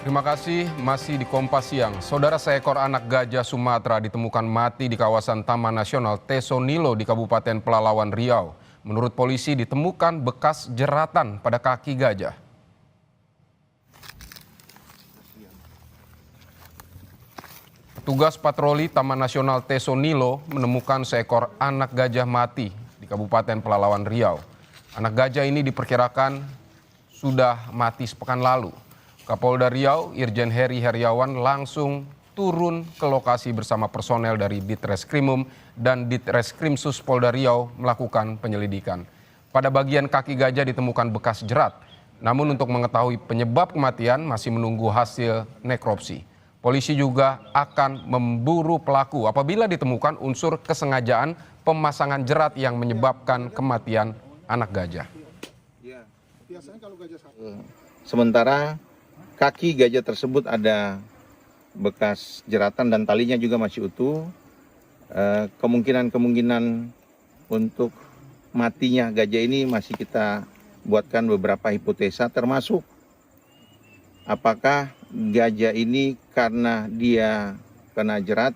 Terima kasih, masih di Kompas Siang. Saudara, seekor anak gajah Sumatera ditemukan mati di kawasan Taman Nasional Tesonilo di Kabupaten Pelalawan Riau. Menurut polisi ditemukan bekas jeratan pada kaki gajah. Petugas patroli Taman Nasional Tesonilo menemukan seekor anak gajah mati di Kabupaten Pelalawan Riau. Anak gajah ini diperkirakan sudah mati sepekan lalu. Kapolda Riau, Irjen Heri Heriawan langsung turun ke lokasi bersama personel dari Ditreskrimum dan Ditreskrimsus Polda Riau melakukan penyelidikan. Pada bagian kaki gajah ditemukan bekas jerat. Namun untuk mengetahui penyebab kematian masih menunggu hasil nekropsi. Polisi juga akan memburu pelaku apabila ditemukan unsur kesengajaan pemasangan jerat yang menyebabkan kematian anak gajah. Sementara kaki gajah tersebut ada bekas jeratan dan talinya juga masih utuh. Kemungkinan untuk matinya gajah ini masih kita buatkan beberapa hipotesa, termasuk apakah gajah ini karena dia kena jerat,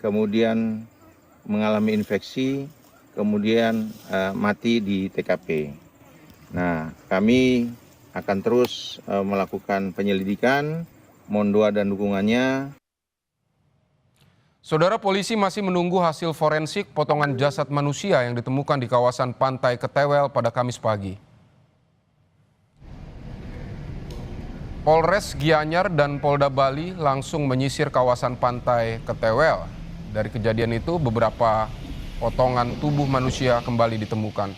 kemudian mengalami infeksi, kemudian mati di TKP. Nah, kami akan terus melakukan penyelidikan, mohon doa dan dukungannya. Saudara, polisi masih menunggu hasil forensik potongan jasad manusia yang ditemukan di kawasan Pantai Ketewel pada Kamis pagi. Polres Gianyar dan Polda Bali langsung menyisir kawasan Pantai Ketewel. Dari kejadian itu beberapa potongan tubuh manusia kembali ditemukan.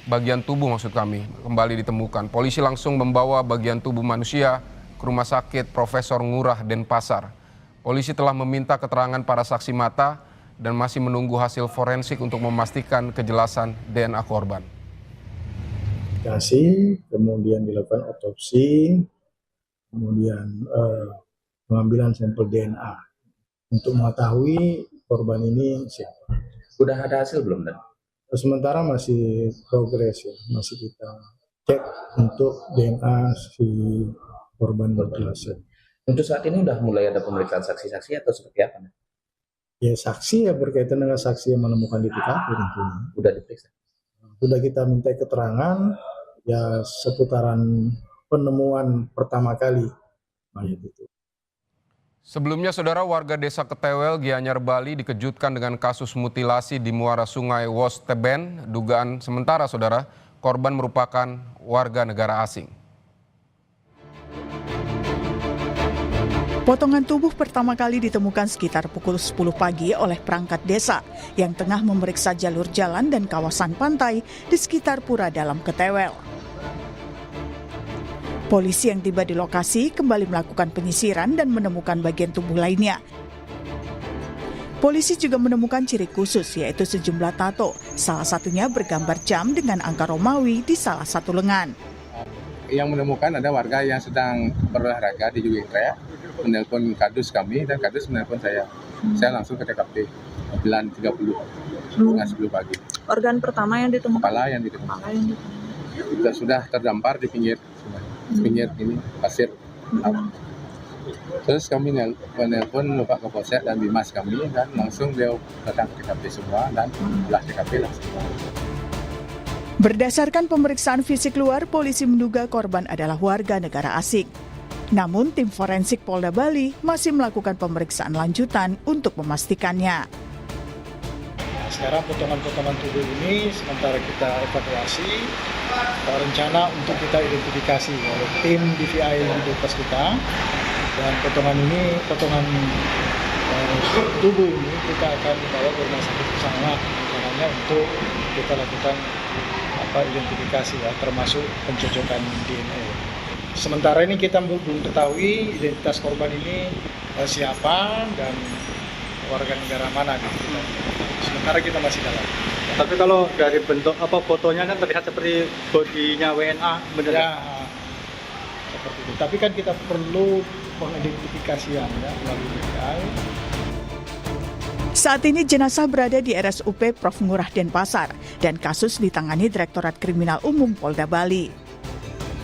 Bagian tubuh maksud kami kembali ditemukan. Polisi langsung membawa bagian tubuh manusia ke Rumah Sakit Profesor Ngurah Denpasar. Polisi telah meminta keterangan para saksi mata dan masih menunggu hasil forensik untuk memastikan kejelasan DNA korban. Kemudian dilakukan otopsi, kemudian pengambilan sampel DNA untuk mengetahui korban ini siapa. Sudah ada hasil belum, Dan? Sementara masih progres ya, masih kita cek untuk DNA si korban berjelasnya. Untuk saat ini sudah mulai ada pemeriksaan saksi-saksi atau seperti apa? Ya, saksi ya berkaitan dengan saksi yang menemukan di TKP tentunya. Sudah diperiksa? Sudah kita minta keterangan ya seputaran penemuan pertama kali mayat itu. Sebelumnya, saudara, warga desa Ketewel, Gianyar, Bali dikejutkan dengan kasus mutilasi di muara sungai Wosteben. Dugaan sementara, saudara, korban merupakan warga negara asing. Potongan tubuh pertama kali ditemukan sekitar pukul 10 pagi oleh perangkat desa yang tengah memeriksa jalur jalan dan kawasan pantai di sekitar Pura Dalam Ketewel. Polisi yang tiba di lokasi kembali melakukan penyisiran dan menemukan bagian tubuh lainnya. Polisi juga menemukan ciri khusus, yaitu sejumlah tato, salah satunya bergambar jam dengan angka Romawi di salah satu lengan. Yang menemukan ada warga yang sedang berolahraga di Juwing Raya, menelpon kadus kami dan kadus menelpon saya. Saya langsung ke TKP 9.30 setengah 10 pagi. Organ pertama yang ditemukan? Kepala yang ditemukan. Sudah terdampar di pinggir ini pasir. Terus kami menelpon Bapak Kapolsek dan Bimas kami dan langsung beliau datang ke TKP semua dan belah TKP langsung. Berdasarkan pemeriksaan fisik luar, polisi menduga korban adalah warga negara asing. Namun tim forensik Polda Bali masih melakukan pemeriksaan lanjutan untuk memastikannya. Sekarang potongan-potongan tubuh ini sementara kita evakuasi, rencana untuk kita identifikasi oleh tim DVI di depas kita. Dan potongan tubuh ini kita akan dibawa ke rumah sakit bersama rencananya untuk kita lakukan identifikasi ya, termasuk pencocokan DNA. Sementara ini kita belum ketahui identitas korban ini siapa dan warga negara mana gitu. Sementara kita masih dalam. Tapi kalau dari bentuk fotonya kan terlihat seperti bodinya WNA, benar ya? Seperti itu. Tapi kan kita perlu pengidentifikasian ya melalui DVI. Saat ini jenazah berada di RSUP Prof. Ngurah Denpasar dan kasus ditangani Direktorat Kriminal Umum Polda Bali.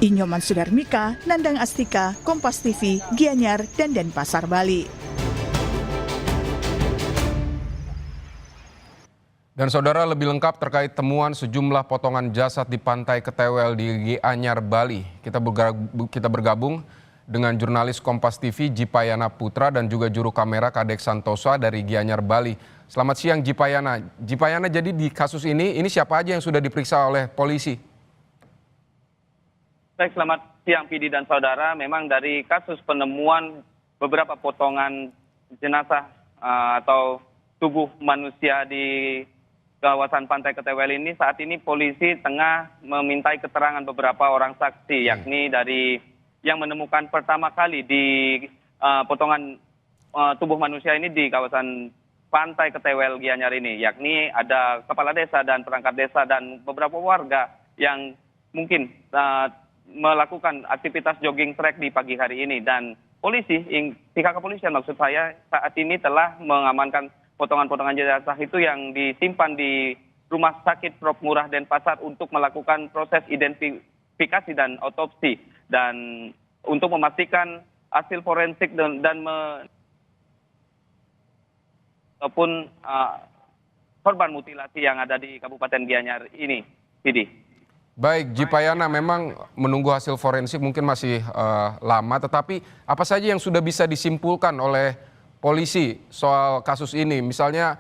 Inyoman Sudarmika, Nandang Astika, Kompas TV, Gianyar, dan Denpasar, Bali. Dan saudara, lebih lengkap terkait temuan sejumlah potongan jasad di Pantai Ketewel di Gianyar, Bali. Kita bergabung dengan jurnalis Kompas TV Jipayana Putra dan juga juru kamera Kadek Santosa dari Gianyar, Bali. Selamat siang Jipayana. Jipayana, jadi di kasus ini siapa aja yang sudah diperiksa oleh polisi? Baik, selamat siang Pidi dan saudara. Memang dari kasus penemuan beberapa potongan jenazah atau tubuh manusia di kawasan Pantai Ketewel ini, saat ini polisi tengah memintai keterangan beberapa orang saksi, yakni dari yang menemukan pertama kali di potongan tubuh manusia ini di kawasan Pantai Ketewel Gianyar ini, yakni ada kepala desa dan perangkat desa dan beberapa warga yang mungkin melakukan aktivitas jogging track di pagi hari ini. Dan polisi, pihak kepolisian maksud saya, saat ini telah mengamankan potongan-potongan jenazah itu yang disimpan di Rumah Sakit Prof. Murah Denpasar untuk melakukan proses identifikasi dan otopsi, dan untuk memastikan hasil forensik ataupun korban mutilasi yang ada di Kabupaten Gianyar ini, Pidi. Baik, Jipayana, memang menunggu hasil forensik mungkin masih lama, tetapi apa saja yang sudah bisa disimpulkan oleh polisi soal kasus ini? Misalnya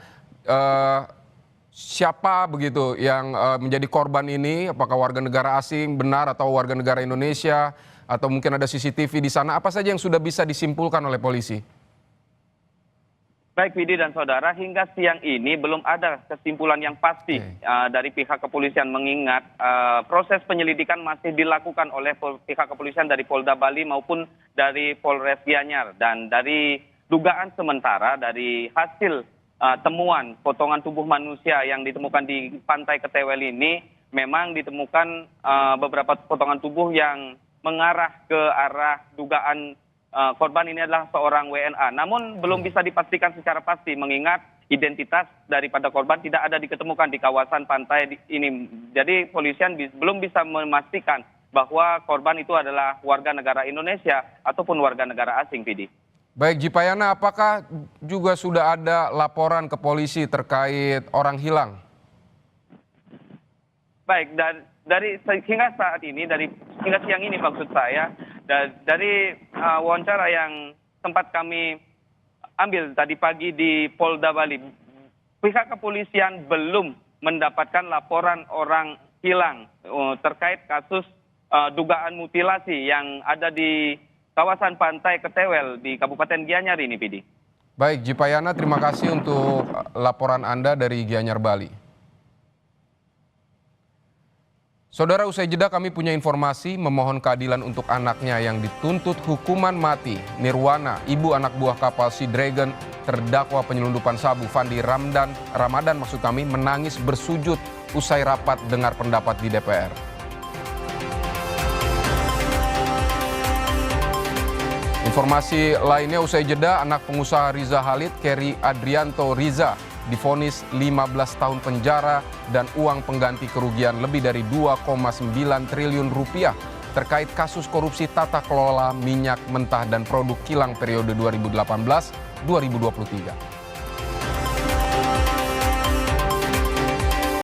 siapa begitu yang menjadi korban ini? Apakah warga negara asing benar atau warga negara Indonesia? Atau mungkin ada CCTV di sana? Apa saja yang sudah bisa disimpulkan oleh polisi? Baik, Widi dan saudara, hingga siang ini belum ada kesimpulan yang pasti dari pihak kepolisian, mengingat proses penyelidikan masih dilakukan oleh pihak kepolisian dari Polda Bali maupun dari Polres Gianyar. Dan dari dugaan sementara, dari hasil temuan potongan tubuh manusia yang ditemukan di Pantai Ketewel ini, memang ditemukan beberapa potongan tubuh yang mengarah ke arah dugaan korban ini adalah seorang WNA. Namun belum bisa dipastikan secara pasti, mengingat identitas daripada korban tidak ada diketemukan di kawasan pantai ini. Jadi polisian belum bisa memastikan bahwa korban itu adalah warga negara Indonesia ataupun warga negara asing, Pidi. Baik, Jipayana, apakah juga sudah ada laporan ke polisi terkait orang hilang? Baik, dari hingga saat ini, hingga siang ini maksud saya, dari wawancara yang sempat kami ambil tadi pagi di Polda Bali, pihak kepolisian belum mendapatkan laporan orang hilang terkait kasus dugaan mutilasi yang ada di kawasan Pantai Ketewel di Kabupaten Gianyar ini, Pidi. Baik, Jipayana, terima kasih untuk laporan Anda dari Gianyar, Bali. Saudara, usai jeda kami punya informasi memohon keadilan untuk anaknya yang dituntut hukuman mati. Nirwana, ibu anak buah kapal Sea Dragon, terdakwa penyelundupan sabu Fandi Ramadan menangis bersujud usai rapat dengar pendapat di DPR. Informasi lainnya, usai jeda anak pengusaha Riza Khalid, Kerry Adrianto Riza, divonis 15 tahun penjara dan uang pengganti kerugian lebih dari 2,9 triliun rupiah terkait kasus korupsi tata kelola minyak mentah dan produk kilang periode 2018-2023.